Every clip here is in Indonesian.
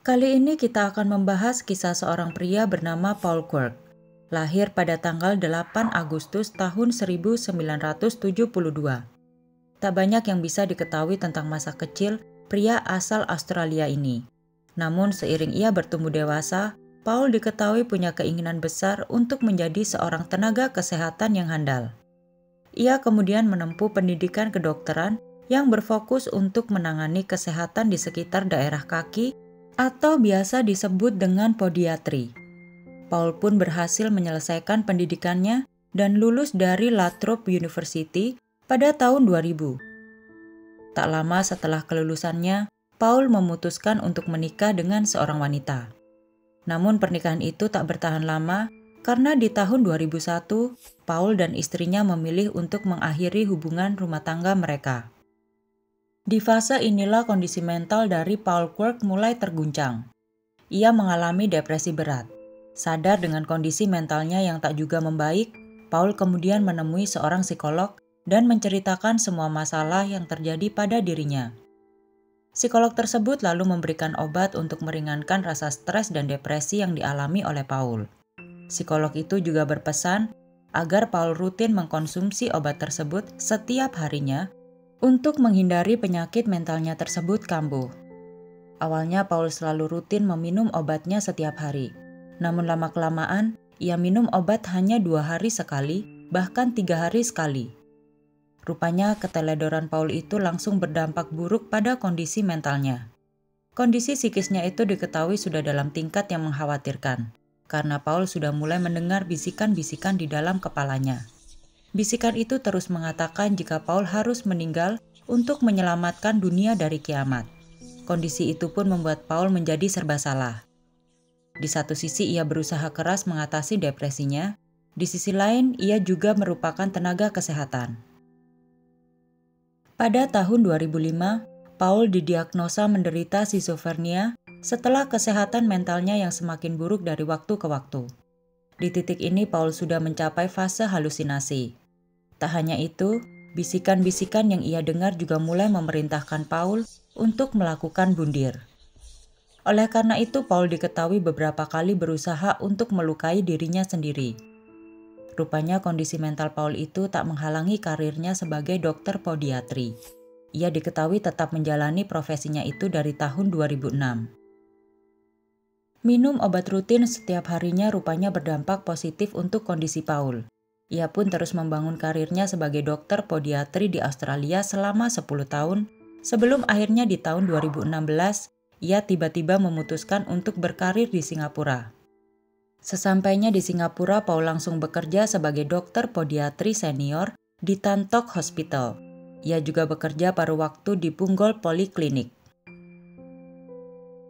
Kali ini kita akan membahas kisah seorang pria bernama Paul Quirk. Lahir pada tanggal 8 Agustus tahun 1972. Tak banyak yang bisa diketahui tentang masa kecil pria asal Australia ini. Namun seiring ia bertumbuh dewasa, Paul diketahui punya keinginan besar untuk menjadi seorang tenaga kesehatan yang handal. Ia kemudian menempuh pendidikan kedokteran yang berfokus untuk menangani kesehatan di sekitar daerah kaki atau biasa disebut dengan podiatri. Paul pun berhasil menyelesaikan pendidikannya dan lulus dari La Trobe University pada tahun 2000. Tak lama setelah kelulusannya, Paul memutuskan untuk menikah dengan seorang wanita. Namun pernikahan itu tak bertahan lama karena di tahun 2001, Paul dan istrinya memilih untuk mengakhiri hubungan rumah tangga mereka. Di fase inilah kondisi mental dari Paul Quirk mulai terguncang. Ia mengalami depresi berat. Sadar dengan kondisi mentalnya yang tak juga membaik, Paul kemudian menemui seorang psikolog dan menceritakan semua masalah yang terjadi pada dirinya. Psikolog tersebut lalu memberikan obat untuk meringankan rasa stres dan depresi yang dialami oleh Paul. Psikolog itu juga berpesan agar Paul rutin mengkonsumsi obat tersebut setiap harinya untuk menghindari penyakit mentalnya tersebut kambuh. Awalnya Paul selalu rutin meminum obatnya setiap hari. Namun lama-kelamaan, ia minum obat hanya 2 hari sekali, bahkan 3 hari sekali. Rupanya keteledoran Paul itu langsung berdampak buruk pada kondisi mentalnya. Kondisi psikisnya itu diketahui sudah dalam tingkat yang mengkhawatirkan, karena Paul sudah mulai mendengar bisikan-bisikan di dalam kepalanya. Bisikan itu terus mengatakan jika Paul harus meninggal untuk menyelamatkan dunia dari kiamat. Kondisi itu pun membuat Paul menjadi serba salah. Di satu sisi ia berusaha keras mengatasi depresinya, di sisi lain ia juga merupakan tenaga kesehatan. Pada tahun 2005, Paul didiagnosa menderita skizofrenia setelah kesehatan mentalnya yang semakin buruk dari waktu ke waktu. Di titik ini Paul sudah mencapai fase halusinasi. Tak hanya itu, bisikan-bisikan yang ia dengar juga mulai memerintahkan Paul untuk melakukan bundir. Oleh karena itu, Paul diketahui beberapa kali berusaha untuk melukai dirinya sendiri. Rupanya kondisi mental Paul itu tak menghalangi karirnya sebagai dokter podiatri. Ia diketahui tetap menjalani profesinya itu dari tahun 2006. Minum obat rutin setiap harinya rupanya berdampak positif untuk kondisi Paul. Ia pun terus membangun karirnya sebagai dokter podiatri di Australia selama 10 tahun, sebelum akhirnya di tahun 2016, ia tiba-tiba memutuskan untuk berkarir di Singapura. Sesampainya di Singapura, Paul langsung bekerja sebagai dokter podiatri senior di Tan Tock Hospital. Ia juga bekerja paruh waktu di Punggol Polyclinic.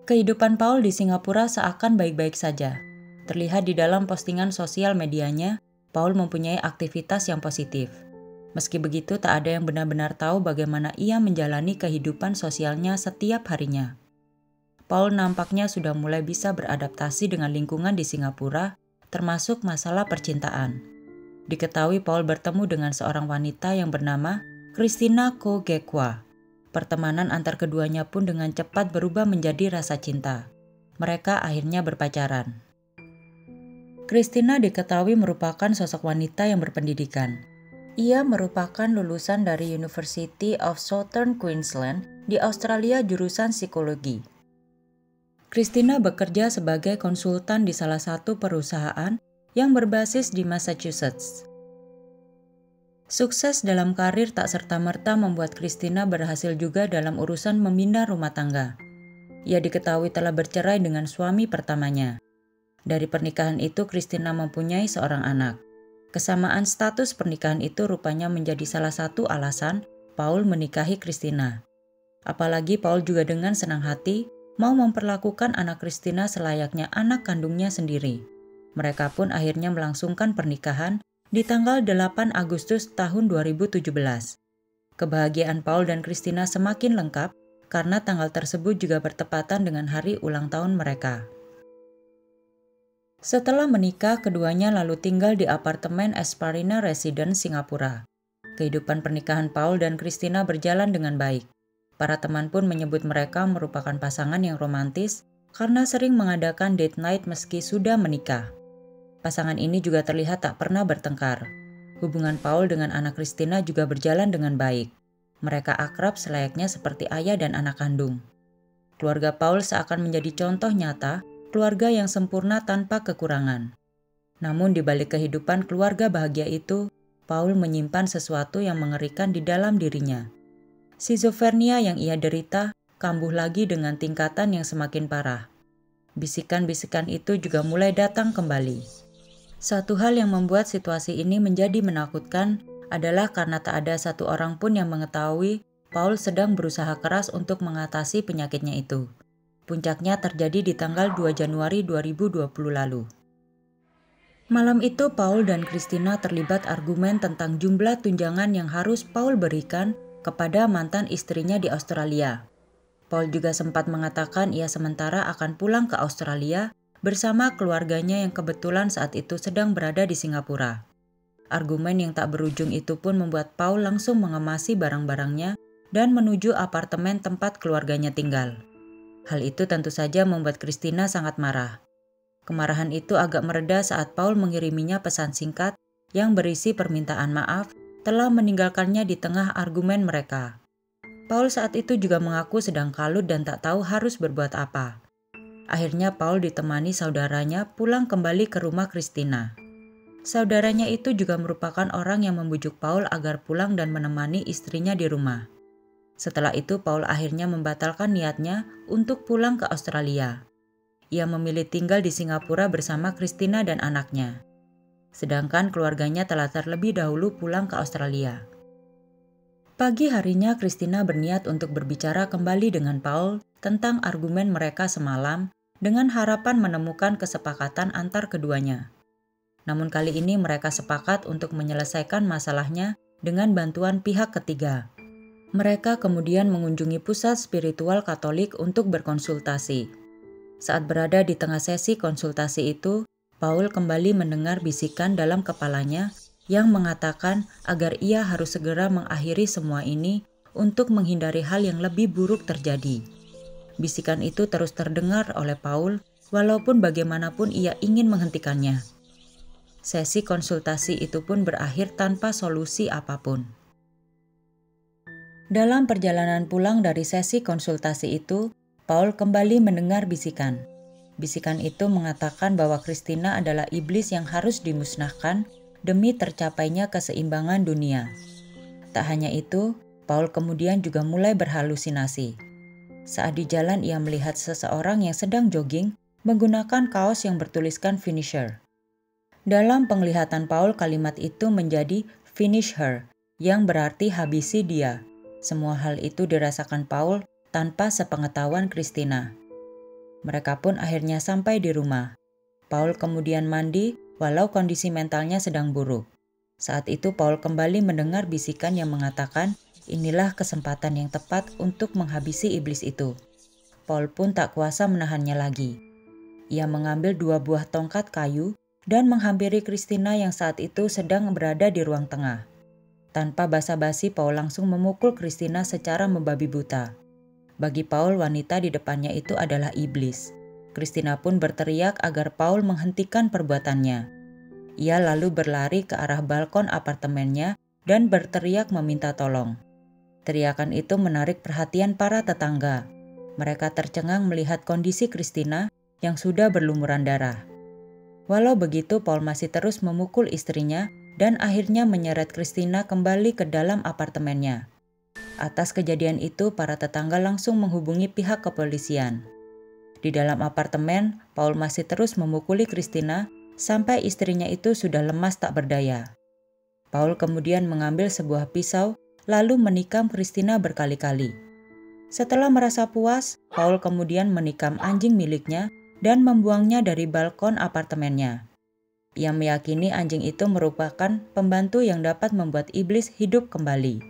Kehidupan Paul di Singapura seakan baik-baik saja. Terlihat di dalam postingan sosial medianya, Paul mempunyai aktivitas yang positif. Meski begitu, tak ada yang benar-benar tahu bagaimana ia menjalani kehidupan sosialnya setiap harinya. Paul nampaknya sudah mulai bisa beradaptasi dengan lingkungan di Singapura, termasuk masalah percintaan. Diketahui Paul bertemu dengan seorang wanita yang bernama Christina Ko Gekwa. Pertemanan antar keduanya pun dengan cepat berubah menjadi rasa cinta. Mereka akhirnya berpacaran. Christina diketahui merupakan sosok wanita yang berpendidikan. Ia merupakan lulusan dari University of Southern Queensland di Australia jurusan psikologi. Christina bekerja sebagai konsultan di salah satu perusahaan yang berbasis di Massachusetts. Sukses dalam karir tak serta-merta membuat Christina berhasil juga dalam urusan memindah rumah tangga. Ia diketahui telah bercerai dengan suami pertamanya. Dari pernikahan itu, Christina mempunyai seorang anak. Kesamaan status pernikahan itu rupanya menjadi salah satu alasan Paul menikahi Christina. Apalagi Paul juga dengan senang hati mau memperlakukan anak Christina selayaknya anak kandungnya sendiri. Mereka pun akhirnya melangsungkan pernikahan di tanggal 8 Agustus tahun 2017. Kebahagiaan Paul dan Christina semakin lengkap karena tanggal tersebut juga bertepatan dengan hari ulang tahun mereka. Setelah menikah, keduanya lalu tinggal di apartemen Esparina Residence, Singapura. Kehidupan pernikahan Paul dan Christina berjalan dengan baik. Para teman pun menyebut mereka merupakan pasangan yang romantis karena sering mengadakan date night meski sudah menikah. Pasangan ini juga terlihat tak pernah bertengkar. Hubungan Paul dengan anak Christina juga berjalan dengan baik. Mereka akrab selayaknya seperti ayah dan anak kandung. Keluarga Paul seakan menjadi contoh nyata keluarga yang sempurna tanpa kekurangan. Namun di balik kehidupan keluarga bahagia itu, Paul menyimpan sesuatu yang mengerikan di dalam dirinya. Skizofrenia yang ia derita kambuh lagi dengan tingkatan yang semakin parah. Bisikan-bisikan itu juga mulai datang kembali. Satu hal yang membuat situasi ini menjadi menakutkan adalah karena tak ada satu orang pun yang mengetahui Paul sedang berusaha keras untuk mengatasi penyakitnya itu. Puncaknya terjadi di tanggal 2 Januari 2020 lalu. Malam itu Paul dan Christina terlibat argumen tentang jumlah tunjangan yang harus Paul berikan kepada mantan istrinya di Australia. Paul juga sempat mengatakan ia sementara akan pulang ke Australia bersama keluarganya yang kebetulan saat itu sedang berada di Singapura. Argumen yang tak berujung itu pun membuat Paul langsung mengemasi barang-barangnya dan menuju apartemen tempat keluarganya tinggal. Hal itu tentu saja membuat Christina sangat marah. Kemarahan itu agak mereda saat Paul mengiriminya pesan singkat yang berisi permintaan maaf telah meninggalkannya di tengah argumen mereka. Paul saat itu juga mengaku sedang kalut dan tak tahu harus berbuat apa. Akhirnya Paul ditemani saudaranya pulang kembali ke rumah Christina. Saudaranya itu juga merupakan orang yang membujuk Paul agar pulang dan menemani istrinya di rumah. Setelah itu Paul akhirnya membatalkan niatnya untuk pulang ke Australia. Ia memilih tinggal di Singapura bersama Christina dan anaknya. Sedangkan keluarganya telah terlebih dahulu pulang ke Australia. Pagi harinya Christina berniat untuk berbicara kembali dengan Paul tentang argumen mereka semalam dengan harapan menemukan kesepakatan antar keduanya. Namun kali ini mereka sepakat untuk menyelesaikan masalahnya dengan bantuan pihak ketiga. Mereka kemudian mengunjungi pusat spiritual Katolik untuk berkonsultasi. Saat berada di tengah sesi konsultasi itu, Paul kembali mendengar bisikan dalam kepalanya yang mengatakan agar ia harus segera mengakhiri semua ini untuk menghindari hal yang lebih buruk terjadi. Bisikan itu terus terdengar oleh Paul, walaupun bagaimanapun ia ingin menghentikannya. Sesi konsultasi itu pun berakhir tanpa solusi apapun. Dalam perjalanan pulang dari sesi konsultasi itu, Paul kembali mendengar bisikan. Bisikan itu mengatakan bahwa Christina adalah iblis yang harus dimusnahkan demi tercapainya keseimbangan dunia. Tak hanya itu, Paul kemudian juga mulai berhalusinasi. Saat di jalan ia melihat seseorang yang sedang jogging menggunakan kaos yang bertuliskan finisher. Dalam penglihatan Paul kalimat itu menjadi finish her, yang berarti habisi dia. Semua hal itu dirasakan Paul tanpa sepengetahuan Christina. Mereka pun akhirnya sampai di rumah. Paul kemudian mandi walau kondisi mentalnya sedang buruk. Saat itu Paul kembali mendengar bisikan yang mengatakan inilah kesempatan yang tepat untuk menghabisi iblis itu. Paul pun tak kuasa menahannya lagi. Ia mengambil 2 buah tongkat kayu dan menghampiri Christina yang saat itu sedang berada di ruang tengah. Tanpa basa-basi Paul langsung memukul Christina secara membabi buta. Bagi Paul, wanita di depannya itu adalah iblis. Christina pun berteriak agar Paul menghentikan perbuatannya. Ia lalu berlari ke arah balkon apartemennya dan berteriak meminta tolong. Teriakan itu menarik perhatian para tetangga. Mereka tercengang melihat kondisi Christina yang sudah berlumuran darah. Walau begitu, Paul masih terus memukul istrinya dan akhirnya menyeret Christina kembali ke dalam apartemennya. Atas kejadian itu, para tetangga langsung menghubungi pihak kepolisian. Di dalam apartemen, Paul masih terus memukuli Christina sampai istrinya itu sudah lemas tak berdaya. Paul kemudian mengambil sebuah pisau lalu menikam Christina berkali-kali. Setelah merasa puas, Paul kemudian menikam anjing miliknya dan membuangnya dari balkon apartemennya. Ia meyakini anjing itu merupakan pembantu yang dapat membuat iblis hidup kembali.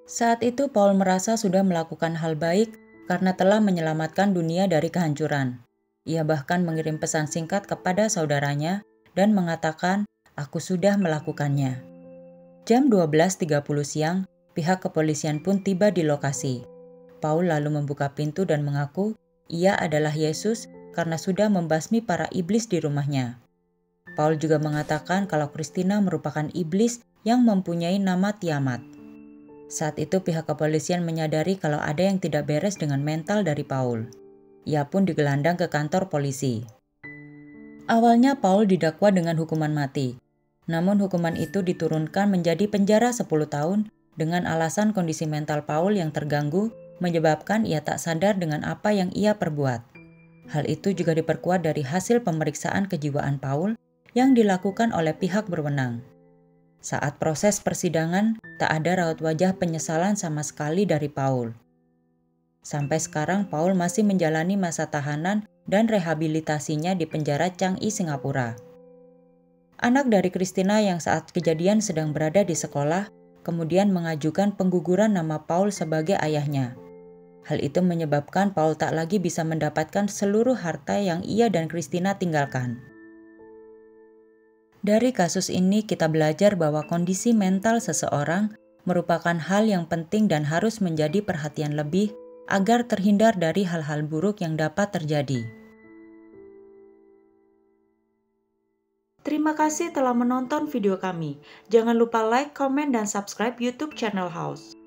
Saat itu Paul merasa sudah melakukan hal baik karena telah menyelamatkan dunia dari kehancuran. Ia bahkan mengirim pesan singkat kepada saudaranya dan mengatakan, "Aku sudah melakukannya." Jam 12.30 siang, pihak kepolisian pun tiba di lokasi. Paul lalu membuka pintu dan mengaku ia adalah Yesus karena sudah membasmi para iblis di rumahnya. Paul juga mengatakan kalau Christina merupakan iblis yang mempunyai nama Tiamat. Saat itu pihak kepolisian menyadari kalau ada yang tidak beres dengan mental dari Paul. Ia pun digelandang ke kantor polisi. Awalnya Paul didakwa dengan hukuman mati. Namun hukuman itu diturunkan menjadi penjara 10 tahun dengan alasan kondisi mental Paul yang terganggu menyebabkan ia tak sadar dengan apa yang ia perbuat. Hal itu juga diperkuat dari hasil pemeriksaan kejiwaan Paul yang dilakukan oleh pihak berwenang. Saat proses persidangan, tak ada raut wajah penyesalan sama sekali dari Paul. Sampai sekarang Paul masih menjalani masa tahanan dan rehabilitasinya di penjara Changi, Singapura. Anak dari Christina yang saat kejadian sedang berada di sekolah, kemudian mengajukan pengguguran nama Paul sebagai ayahnya. Hal itu menyebabkan Paul tak lagi bisa mendapatkan seluruh harta yang ia dan Christina tinggalkan. Dari kasus ini kita belajar bahwa kondisi mental seseorang merupakan hal yang penting dan harus menjadi perhatian lebih agar terhindar dari hal-hal buruk yang dapat terjadi. Terima kasih telah menonton video kami. Jangan lupa like, komen, dan subscribe YouTube channel House.